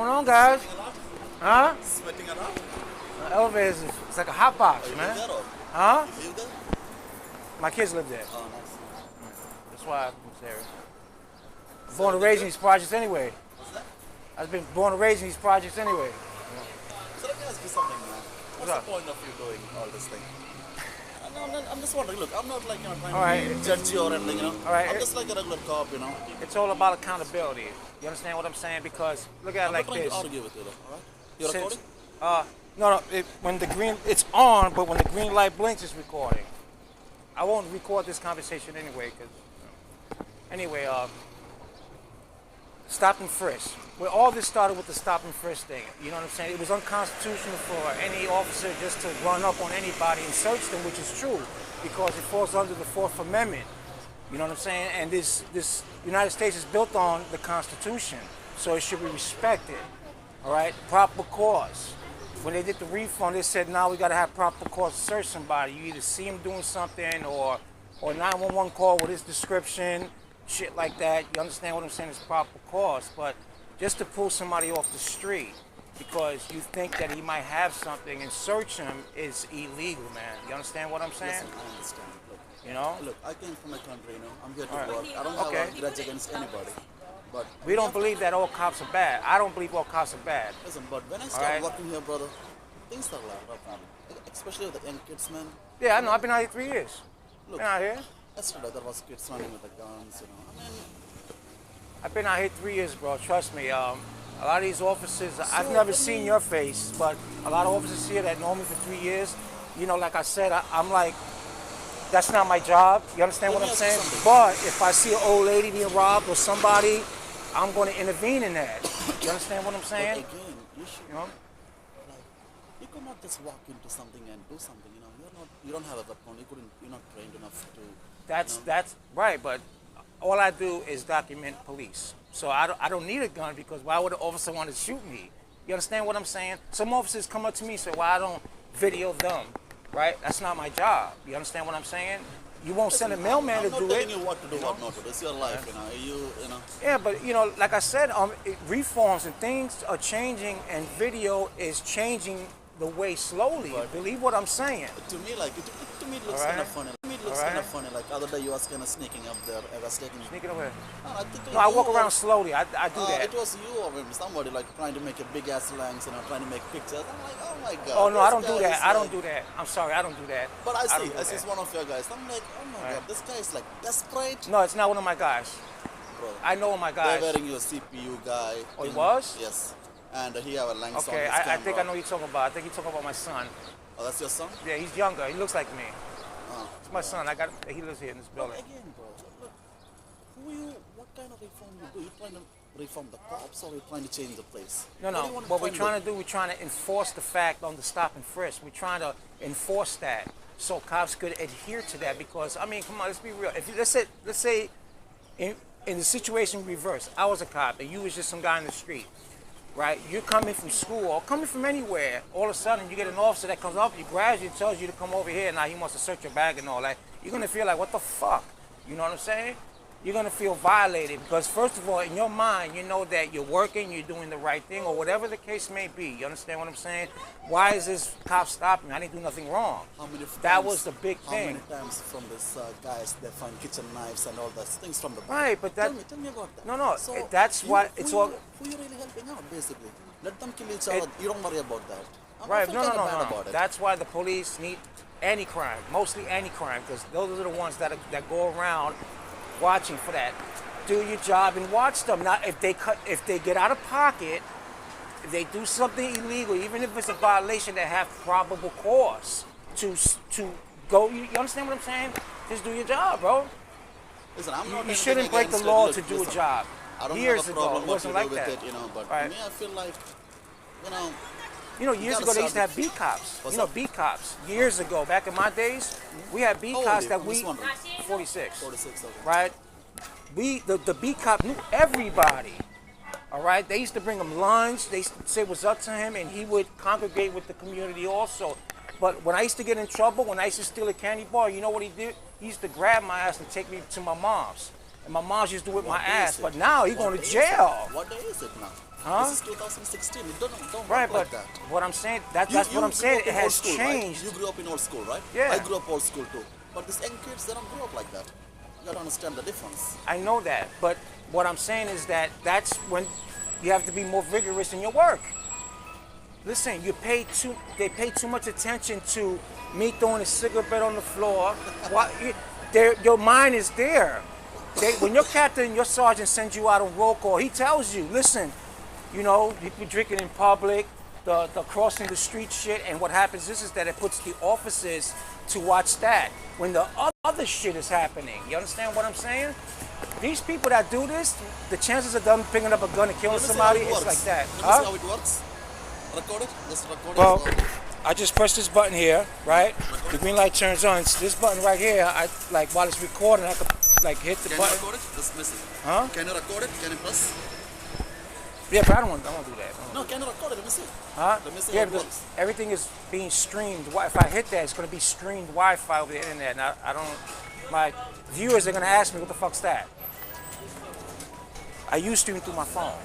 going on, guys? Huh? Sweating a lot? The elevator it's like a hot box, You man. live there or? Huh? You live there? My kids live there. Oh, nice. That's why I moved there. Born and raised in these projects anyway. What's that? I've been born and raised in these projects anyway. So let me ask you something, man. What's up? the point of you doing all this thing? I'm just wondering, look, I'm not like, trying Alright. to judge you or anything, Alright. I'm just like a regular cop, It's all about accountability. You understand what I'm saying? Because look at it I'm like not trying this. to argue with you, though, alright? You're Since- recording? No. When the green, it's on, but when the green light blinks, it's recording. I won't record this conversation anyway, anyway, stop and frisk. Well, all this started with the stop and frisk thing. You know what I'm saying? It was unconstitutional for any officer just to run up on anybody and search them, which is true, because it falls under the Fourth Amendment. You know what I'm saying? And this United States is built on the Constitution, so it should be respected. All right, proper cause. When they did the refund, they said, now we got to have proper cause to search somebody. You either see him doing something or 911 call with his description, shit like that. You understand what I'm saying? It's proper cause. But just to pull somebody off the street because you think that he might have something and search him is illegal, man. You understand what I'm saying? Listen, I understand. Look, Look, I came from my country, I'm here to Alright. work. I don't have a grudge against anybody. But we don't believe that all cops are bad. I don't believe all cops are bad. listen, but when I started working here, brother, things are rough, man. Especially with the young kids, man. Yeah, I know. I've been out here 3 years. Look, Been out here. yesterday there was kids running with the guns, I mean, I've been out here 3 years, bro. Trust me. A lot of these officers, I've never seen your face, but a lot of officers here that know me for 3 years, like I said, I'm like, that's not my job. You understand what I'm saying? But if I see an old lady being robbed or somebody, I'm going to intervene in that. You understand what I'm saying? but again, you should, you cannot just walk into something and do something, you don't have a weapon, you're not trained enough to... That's right, but all I do is document police. So I don't need a gun because why would an officer want to shoot me? You understand what I'm saying? Some officers come up to me and say, well, I don't video them, right? That's not my job. You understand what I'm saying? You won't send a mailman to do it. I'm not telling you what to do, what not to do. It's your life, Yeah, but, like I said, reforms and things are changing and video is changing the way slowly. Right. Believe what I'm saying. To me, it looks kind of funny. To me, it looks kind of funny. Like, other day you was kind of sneaking up there. I was taking... Sneaking away. No, I walk around slowly. I do that. It was you or somebody like trying to make a big ass lens and trying to make pictures. I'm like, oh my god. Oh no, I don't do that. I don't do that. I'm sorry, I don't do that. But I see one of your guys. I'm like, oh my god, this guy is like desperate. No, it's not one of my guys. Bro, I know one of my guys. they're wearing your CPU guy. Oh, he was? Yes. And he have a lens on his Okay, camera. I think I know what you're talking about. I think you're talking about my son. Oh, that's your son? Yeah, he's younger. He looks like me. Oh. It's my son. He lives here in this building. But again, bro, look, what kind of reform you do? You trying to reform the cops or you trying to change the place? No. What we're trying to do, we're trying to enforce the fact on the stop and frisk. We're trying to enforce that so cops could adhere to that because, I mean, come on, let's be real. If let's say in the situation reverse, I was a cop and you was just some guy in the street. Right, you're coming from school or coming from anywhere. All of a sudden, you get an officer that comes up, you grabs you, tells you to come over here. Now he wants to search your bag and all that. You're gonna feel like, what the fuck? You know what I'm saying? You're gonna feel violated because first of all, in your mind, you know that you're working, you're doing the right thing, or whatever the case may be. You understand what I'm saying? Why is this cop stopping me? I didn't do nothing wrong. That was the big thing. How many times from these guys they find kitchen knives and all those things from the back? Right, but that. Tell me about that. No. So that's why it's all. Who you really helping out, basically? Let them kill each other. You don't worry about that. Right, I no. about it. That's why the police need anti-crime, mostly anti-crime, because those are the ones that go around watching for that. Do your job and watch them. Now, if they get out of pocket, if they do something illegal, even if it's a violation, they have probable cause to go. You understand what I'm saying? Just do your job, bro. Listen, I'm not you shouldn't break the law to do a job. I don't Years have a problem ago, it wasn't like that. It, but right. to me, I feel like, years ago they used to have beat cops. Beat cops. Years ago, back in my days, we had beat cops that 46. 46, okay. Right? The beat cop knew everybody. All right? They used to bring him lunch. They used to say what's up to him, and he would congregate with the community also. But when I used to get in trouble, when I used to steal a candy bar, you know what he did? He used to grab my ass and take me to my mom's. And my mom used to whip my ass. But now he's going to jail. What day is it now? Huh? This is 2016. It don't Right, work but like that. what I'm saying, that's what I'm grew saying. up It in old has school, changed. Right? You grew up in old school, right? Yeah. I grew up old school too. But these young kids, they don't grow up like that. You gotta understand the difference. I know that, but what I'm saying is that that's when you have to be more vigorous in your work. Listen, they pay too much attention to me throwing a cigarette on the floor. Your mind is there. When your captain, your sergeant sends you out on roll call, he tells you, listen, you know, you be drinking in public, the crossing the street shit, and what happens is that it puts the officers to watch that when the other shit is happening. You understand what I'm saying? These people that do this, the chances of them picking up a gun and killing somebody is like that. Let me see how it works. Record it. Just record Well, it. I just press this button here, right? The green light turns on. It's this button right here, I like while it's recording, I could like hit the Can button. you record it? Just miss it. Huh? Can you record it? Can you press? Yeah, but I don't want to do that. No, can you record it? Let me see. Huh? Let me see Yeah, how it because works. everything is being streamed. If I hit that, it's going to be streamed Wi-Fi over the internet. And I don't. My viewers are going to ask me, what the fuck's that? I use stream through my phone.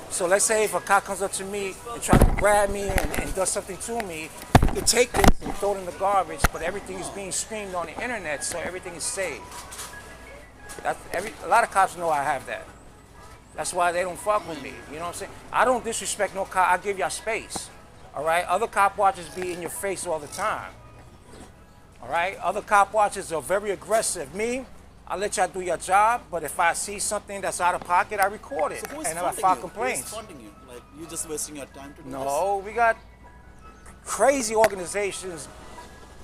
So let's say if a cop comes up to me and tries to grab me and does something to me, you can take this and throw it in the garbage, but everything is being streamed on the internet, so everything is saved. A lot of cops know I have that. That's why they don't fuck with me. You know what I'm saying? I don't disrespect no cop. I give y'all space. All right? Other cop watchers be in your face all the time. All right? Other cop watchers are very aggressive. Me, I let y'all do your job, but if I see something that's out of pocket, I record it. So who is And I funding file you? complaints. Who is funding you? Like, you just wasting your time to do this? No, we got crazy organizations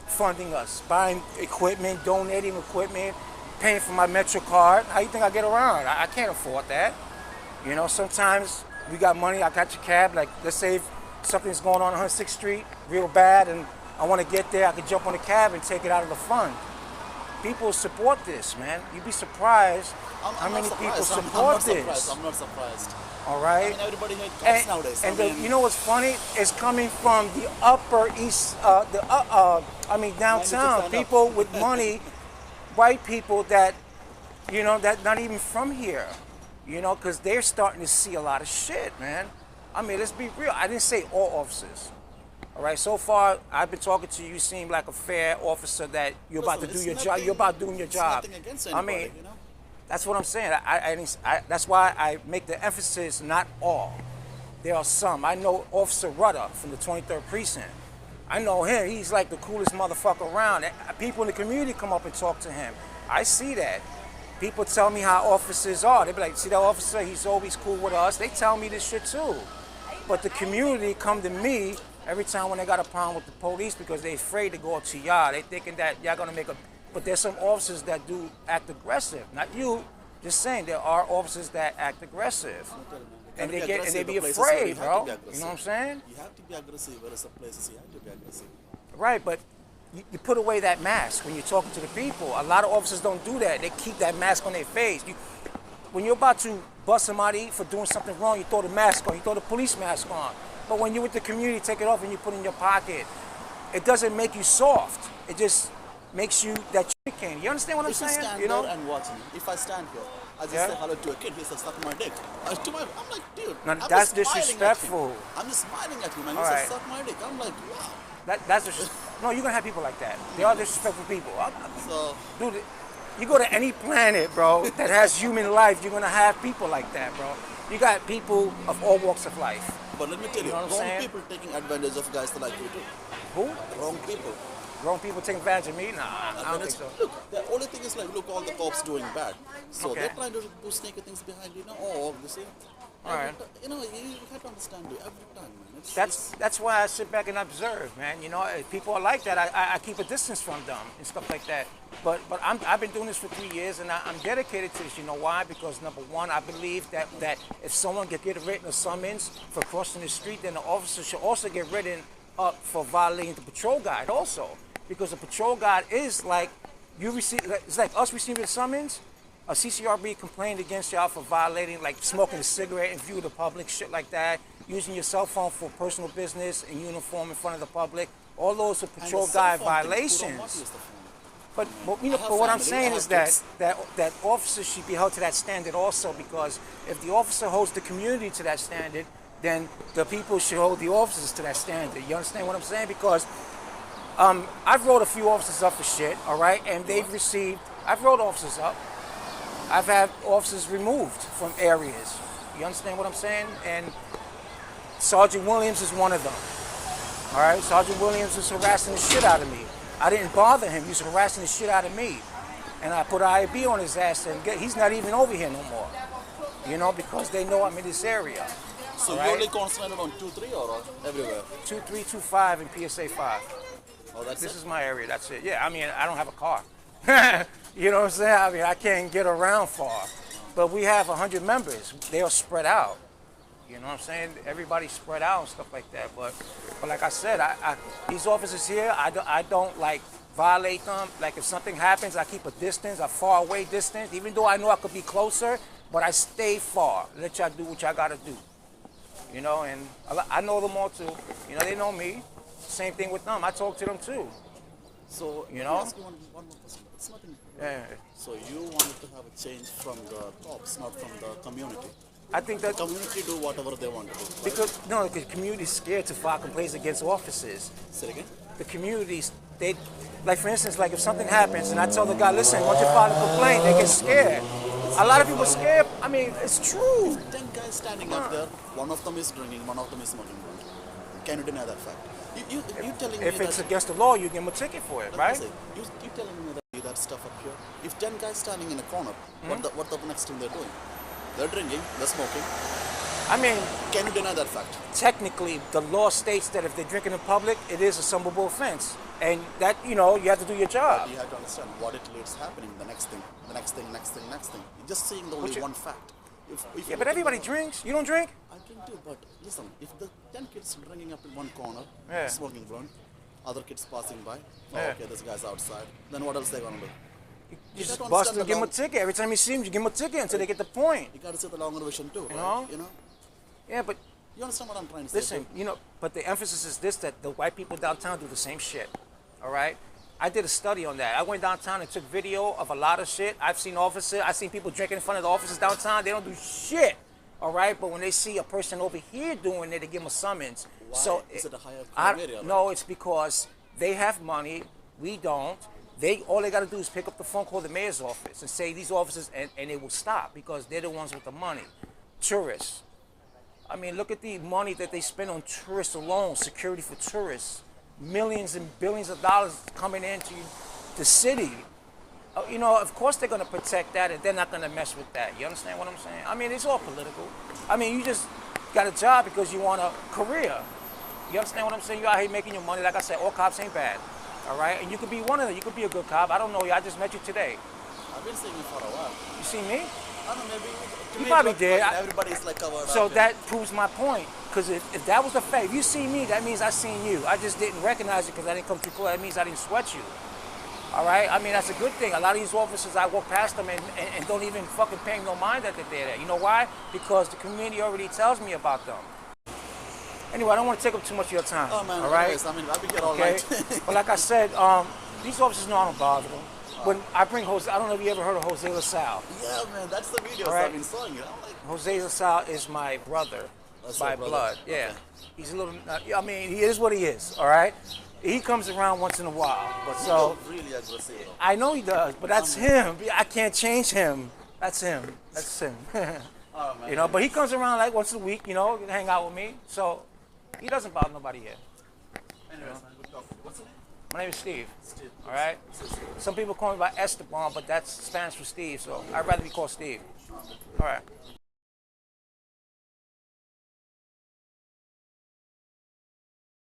funding us, buying equipment, donating equipment, paying for my Metro card. How you think I get around? I can't afford that. You know, sometimes we got money, I got your cab, like let's say if something's going on 106th Street real bad and I want to get there, I can jump on the cab and take it out of the fund. People support this, man. You'd be surprised how many people support this. I'm not surprised. All right? I mean, everybody hates cops nowadays. You know what's funny? It's coming from the upper east, downtown. People with money, white people that, you know, that not even from here. You know, because they're starting to see a lot of shit, man. I mean, let's be real. I didn't say all officers. All right, so far, I've been talking to you. You seem like a fair officer that you're about to do your job. You're about doing your job. Nothing against anybody, I mean, you know? that's what I'm saying. That's why I make the emphasis, not all. There are some. I know Officer Rudder from the 23rd Precinct. I know him. He's like the coolest motherfucker around. People in the community come up and talk to him. I see that. People tell me how officers are. They be like, see that officer? He's always cool with us. They tell me this shit too. But the community come to me every time when they got a problem with the police because they're afraid to go up to y'all. They thinking that y'all gonna make a... But there's some officers that do act aggressive. Not you. Just saying, there are officers that act aggressive. And they be afraid, bro. You know what I'm saying? You have to be aggressive, whereas some places you have to be aggressive. Right, but you put away that mask when you're talking to the people. A lot of officers don't do that. They keep that mask on their face. When you're about to bust somebody for doing something wrong, you throw the mask on, you throw the police mask on. But when you're with the community, take it off and you put it in your pocket. It doesn't make you soft. It just makes you that chicken. You understand what I'm saying? If you stand there and watch me, if I stand here, I just say hello to a kid, he says, suck my dick. I'm like, dude, No, I'm that's just smiling disrespectful. at him. I'm just smiling at him and he All says, right. suck my dick. I'm like, wow. No, you're gonna have people like that. They are disrespectful people. So, Dude, you go to any planet, bro, that has human life, you're gonna have people like that, bro. You got people of all walks of life. but let me tell you, know what I'm wrong saying? people taking advantage of guys like you too. Who? Wrong people. Grown people taking advantage of me? Nah, I don't think so. Look, the only thing is like, look, all the cops doing bad. So Okay. they're trying to do sneaky things behind you, oh, you see? All right. You know, you have to understand it every time, man. That's why I sit back and observe, man. You know, if people are like that, I keep a distance from them and stuff like that. But I've been doing this for 3 years, and I'm dedicated to this. You know why? Because number one, I believe that if someone get written a summons for crossing the street, then the officer should also get written up for violating the patrol guide also. Because the patrol guide is like, it's like us receiving a summons. A CCRB complained against y'all for violating, like smoking a cigarette in view of the public, shit like that, using your cell phone for personal business in uniform in front of the public. All those are patrol guide violations. you know, I have but what I'm family, saying I is have kids. that officers should be held to that standard also, because if the officer holds the community to that standard, then the people should hold the officers to that standard. You understand what I'm saying? Because I've wrote a few officers up for shit, all right, and they've received. I've wrote officers up. I've had officers removed from areas. You understand what I'm saying? And Sergeant Williams is one of them. All right, Sergeant Williams was harassing the shit out of me. I didn't bother him. He was harassing the shit out of me, and I put IAB on his ass, and he's not even over here no more. You know, because they know I'm in this area. So all you right? only concentrated on 2-3 or everywhere? 2325 and PSA5. Oh, that's This it? is my area. That's it. Yeah, I mean, I don't have a car. You know what I'm saying? I mean, I can't get around far. But we have 100 members. They are spread out. You know what I'm saying? Everybody's spread out and stuff like that. But like I said, these officers here, I don't like violate them. Like if something happens, I keep a distance, a far away distance, even though I know I could be closer, but I stay far. Let y'all do what y'all gotta do. You know, and I know them all too. You know, they know me. Same thing with them. I talk to them too. So, You let know? me ask you one more question. It's nothing. Yeah. So you wanted to have a change from the cops, not from the community. I think The that community do whatever they want to do. Right? because the community's scared to file complaints against officers. Say it again? The communities, they, like for instance, like if something happens and I tell the guy, listen, once you file a complaint, they get scared. A lot of people are scared. I mean, it's true. 10 guys standing up there, one of them is drinking, one of them is smoking blunt. Can you deny that fact? You telling If me it's that... against the law, you give them a ticket for it, Let me right? say, you telling me that stuff up here? If 10 guys standing in a corner, what the next thing they're doing? They're drinking, they're smoking. I mean, Can you deny that fact? technically, the law states that if they're drinking in public, it is a summable offense. And that, you know, you have to do your job. You have to understand what it leads happening, the next thing, the next thing, next thing, next thing. You're just seeing only one fact. If Yeah, you but look at everybody the- drinks. You don't drink? I drink too, but listen, if the 10 kids drinking up in one corner, Yeah. smoking blunt, other kids passing by, oh, Yeah. okay, this guy's outside, then what else they gonna do? You have just to bust understand them, the give them a law. ticket. Every time you see them, you give them a ticket until they get the point. You gotta see the longer vision too, right? know? You know? Yeah, but You understand what I'm trying to say? listen, too? you know, but the emphasis is this, that the white people downtown do the same shit, all right? I did a study on that. I went downtown and took video of a lot of shit. I've seen people drinking in front of the offices downtown. They don't do shit, all right? But when they see a person over here doing it, they give them a summons. Why? So Is it a higher crime area? No, it's because they have money, we don't. All they got to do is pick up the phone, call the mayor's office, and say these officers, and it will stop because they're the ones with the money. Tourists. I mean, look at the money that they spend on tourists alone, security for tourists. Millions and billions of dollars coming into the city. You know, of course they're going to protect that, and they're not going to mess with that. You understand what I'm saying? I mean, it's all political. I mean, you just got a job because you want a career. You understand what I'm saying? You're out here making your money. Like I said, all cops ain't bad. All right? And you could be one of them. You could be a good cop. I don't know you. I just met you today. I've been seeing you for a while. You see me? I don't know, maybe... to You me, probably it looked did. like everybody's like covered So up. that proves my point. Because if that was the fact, if you see me, that means I seen you. I just didn't recognize you because I didn't come too close. That means I didn't sweat you. All right? I mean, that's a good thing. A lot of these officers, I walk past them and don't even fucking pay no mind that they're there. You know why? Because the community already tells me about them. Anyway, I don't want to take up too much of your time. Oh man, all right? anyways, I mean, I'll be here all Okay? night. But like I said, these officers know I don't bother them. When I bring Jose, I don't know if you ever heard of Jose LaSalle. Yeah, man, that's the videos Right. I've been showing you. I'm like, Jose LaSalle is my brother That's by your brother. blood. Yeah. Okay. He's a little, I mean, he is what he is, all right? He comes around once in a while. But you so, look really aggressive though. I know he does, but that's him. I can't change him. That's him. That's him. Oh, man. You know, but he comes around like once a week, you know, hang out with me. So, he doesn't bother nobody here. Anyways, man, good talking. What's the name? My name is Steve. Steve. All right? Some people call me by Esteban, but that's Spanish for Steve, so I'd rather be called Steve. All right.